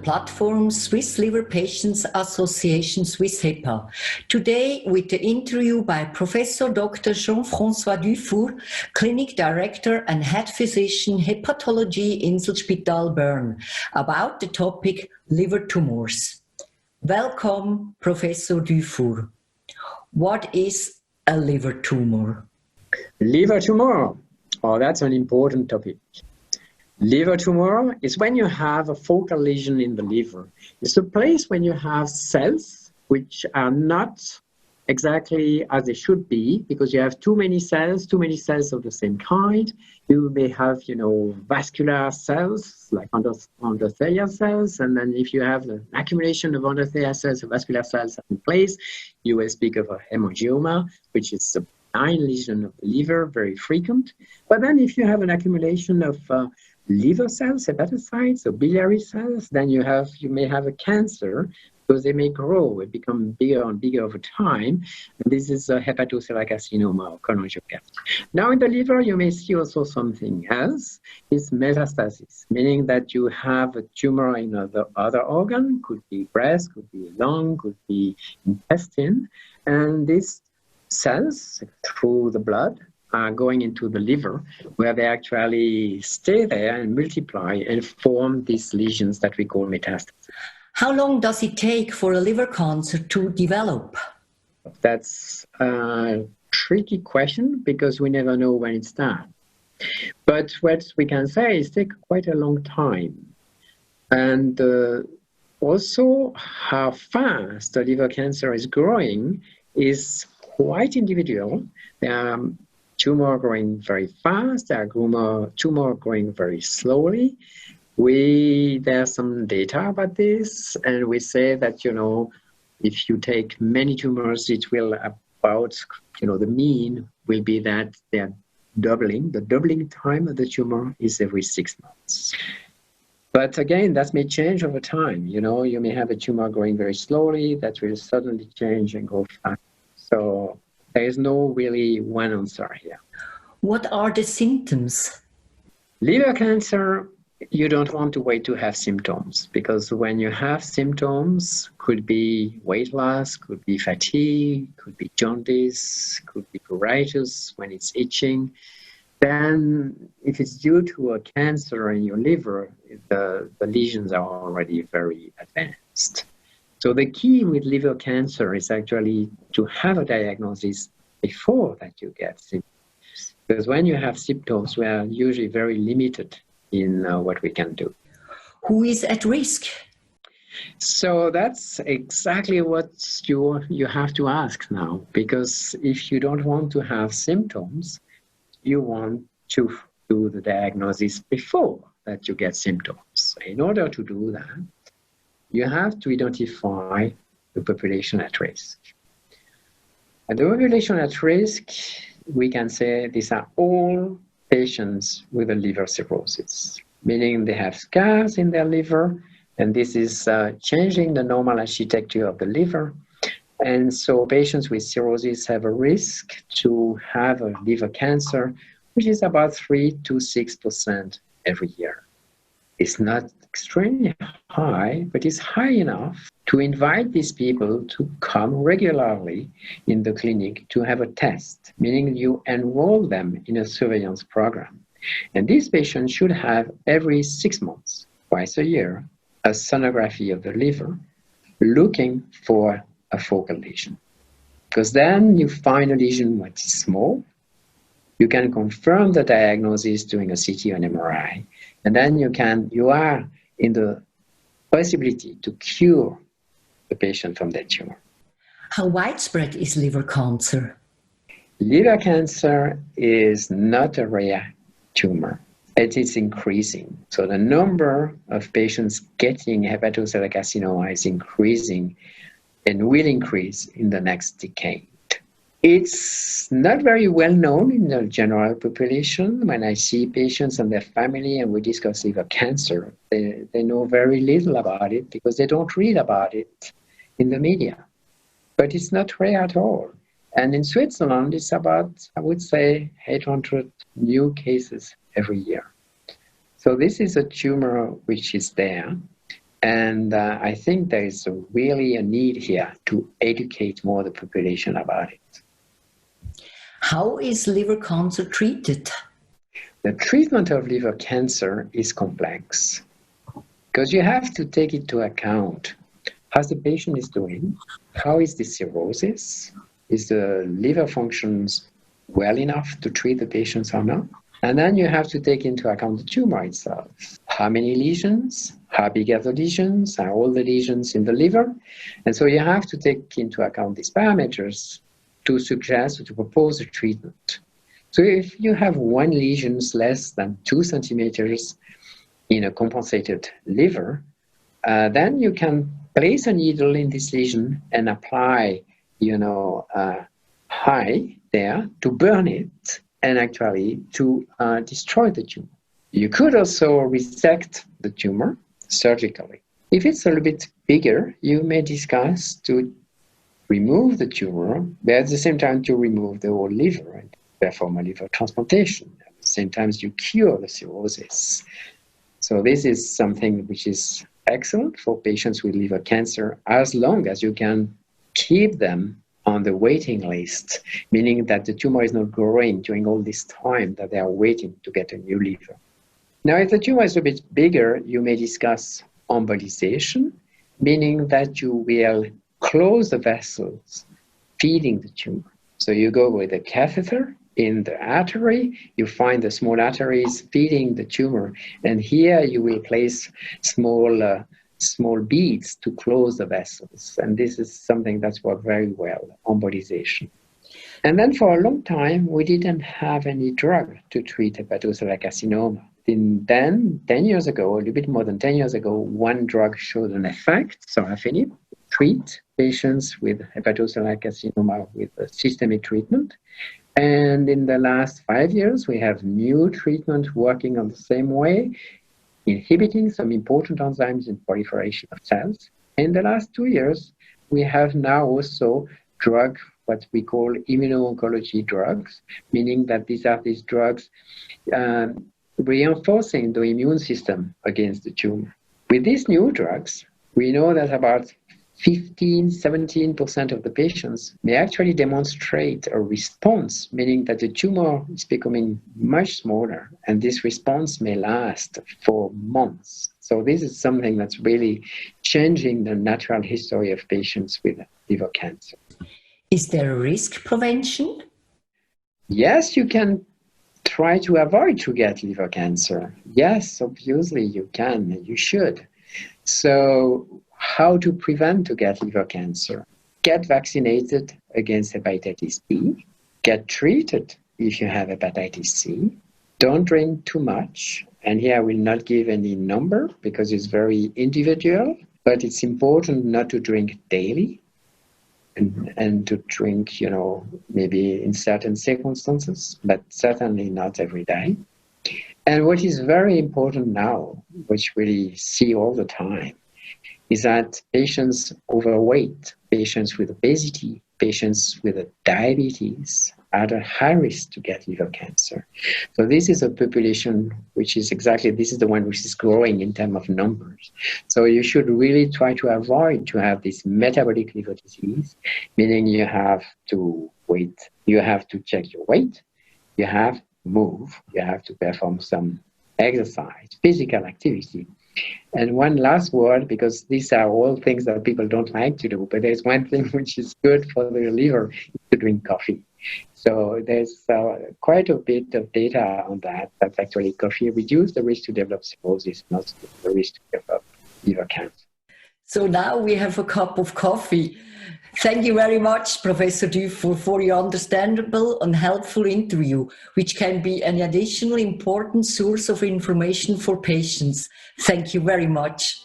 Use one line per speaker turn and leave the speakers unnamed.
platform Swiss Liver Patients Association Swiss HEPA. Today with the interview by Professor Dr. Jean-François Dufour, Clinic Director and Head Physician Hepatology Inselspital Bern, about the topic liver tumors. Welcome, Professor Dufour. What is a liver tumor?
Liver tumor, oh, that's an important topic. Liver tumor is when you have a focal lesion in the liver. It's a place when you have cells which are not exactly as they should be because you have too many cells of the same kind. You may have, vascular cells like endothelial cells, and then if you have an accumulation of endothelial cells or vascular cells in place, you will speak of a hemangioma, which is a benign lesion of the liver, very frequent. But then if you have an accumulation of liver cells, hepatocytes, or biliary cells, then you may have a cancer because they may grow and become bigger and bigger over time. And this is a hepatocellular carcinoma or cholangiocarcinoma. Now in the liver, you may see also something else. It's metastasis, meaning that you have a tumor in other organ, could be breast, could be lung, could be intestine, and these cells through the blood are going into the liver, where they actually stay there and multiply and form these lesions that we call metastases.
How long does it take for a liver cancer to develop?
That's a tricky question because we never know when it starts. But what we can say is it takes quite a long time. And also how fast the liver cancer is growing is quite individual. There are tumor growing very fast, there are tumor growing very slowly. There's some data about this, and we say that, if you take many tumors, it will the mean will be that they're doubling. The doubling time of the tumor is every 6 months. But again, that may change over time. You may have a tumor growing very slowly, that will suddenly change and go fast. So there is no really one answer here.
What are the symptoms?
Liver cancer, you don't want to wait to have symptoms, because when you have symptoms, could be weight loss, could be fatigue, could be jaundice, could be pruritus when it's itching. Then if it's due to a cancer in your liver, the lesions are already very advanced. So the key with liver cancer is actually to have a diagnosis before that you get symptoms. Because when you have symptoms, we are usually very limited in what we can do.
Who is at risk?
So that's exactly what you have to ask now. Because if you don't want to have symptoms, you want to do the diagnosis before that you get symptoms. In order to do that, you have to identify the population at risk. And the population at risk, we can say these are all patients with a liver cirrhosis, meaning they have scars in their liver, and this is changing the normal architecture of the liver. And so patients with cirrhosis have a risk to have a liver cancer, which is about 3 to 6% every year. It's not extremely high, but it's high enough to invite these people to come regularly in the clinic to have a test, meaning you enroll them in a surveillance program. And these patients should have every 6 months, twice a year, a sonography of the liver looking for a focal lesion. Because then you find a lesion which is small, you can confirm the diagnosis doing a CT or an MRI, and then you are in the possibility to cure the patient from that tumor.
How widespread is liver cancer?
Liver cancer is not a rare tumor. It is increasing. So the number of patients getting hepatocellular carcinoma is increasing and will increase in the next decade. It's not very well known in the general population. When I see patients and their family and we discuss liver cancer, they know very little about it because they don't read about it in the media. But it's not rare at all. And in Switzerland, it's about, I would say, 800 new cases every year. So this is a tumor which is there. And I think there is really a need here to educate more the population about it.
How is liver cancer treated?
The treatment of liver cancer is complex because you have to take into account how the patient is doing, how is the cirrhosis, is the liver functions well enough to treat the patients or not? And then you have to take into account the tumor itself. How many lesions? How big are the lesions? Are all the lesions in the liver? And so you have to take into account these parameters to suggest or to propose a treatment. So if you have one lesion less than 2 centimeters in a compensated liver, then you can place a needle in this lesion and apply, high there to burn it and actually to destroy the tumor. You could also resect the tumor surgically. If it's a little bit bigger, you may discuss to remove the tumor, but at the same time to remove the whole liver and perform a liver transplantation. At the same time, you cure the cirrhosis. So this is something which is excellent for patients with liver cancer as long as you can keep them on the waiting list, meaning that the tumor is not growing during all this time that they are waiting to get a new liver. Now, if the tumor is a bit bigger, you may discuss embolization, meaning that you will close the vessels feeding the tumor. So you go with a catheter in the artery, you find the small arteries feeding the tumor, and here you will place small beads to close the vessels. And this is something that's worked very well, embolization. And then for a long time, we didn't have any drug to treat hepatocellular carcinoma. Then 10 years ago, a little bit more than 10 years ago, one drug showed an effect, sorafenib, treat patients with hepatocellular carcinoma with a systemic treatment. And in the last 5 years, we have new treatment working on the same way, inhibiting some important enzymes in proliferation of cells. In the last 2 years, we have now also drugs, what we call immuno-oncology drugs, meaning that these are these drugs reinforcing the immune system against the tumor. With these new drugs, we know that about 15-17% of the patients may actually demonstrate a response, meaning that the tumor is becoming much smaller, and this response may last for months. So this is something that's really changing the natural history of patients with liver cancer.
Is there risk prevention?
Yes, you can try to avoid to get liver cancer. Yes, obviously you can, you should. So how to prevent to get liver cancer? Get vaccinated against hepatitis B. Get treated if you have hepatitis C. Don't drink too much. And here I will not give any number because it's very individual, but it's important not to drink daily and to drink, maybe in certain circumstances, but certainly not every day. And what is very important now, which we see all the time, is that patients overweight, patients with obesity, patients with diabetes are at a high risk to get liver cancer. So this is a population which is this is the one which is growing in terms of numbers. So you should really try to avoid to have this metabolic liver disease, meaning you have to wait, you have to check your weight, you have to move, you have to perform some exercise, physical activity. And one last word, because these are all things that people don't like to do, but there's one thing which is good for the liver, is to drink coffee. So there's quite a bit of data on that actually coffee reduces the risk to develop cirrhosis, not the risk to develop liver cancer.
So now we have a cup of coffee. Thank you very much, Professor Dufour, for your understandable and helpful interview, which can be an additional important source of information for patients. Thank you very much.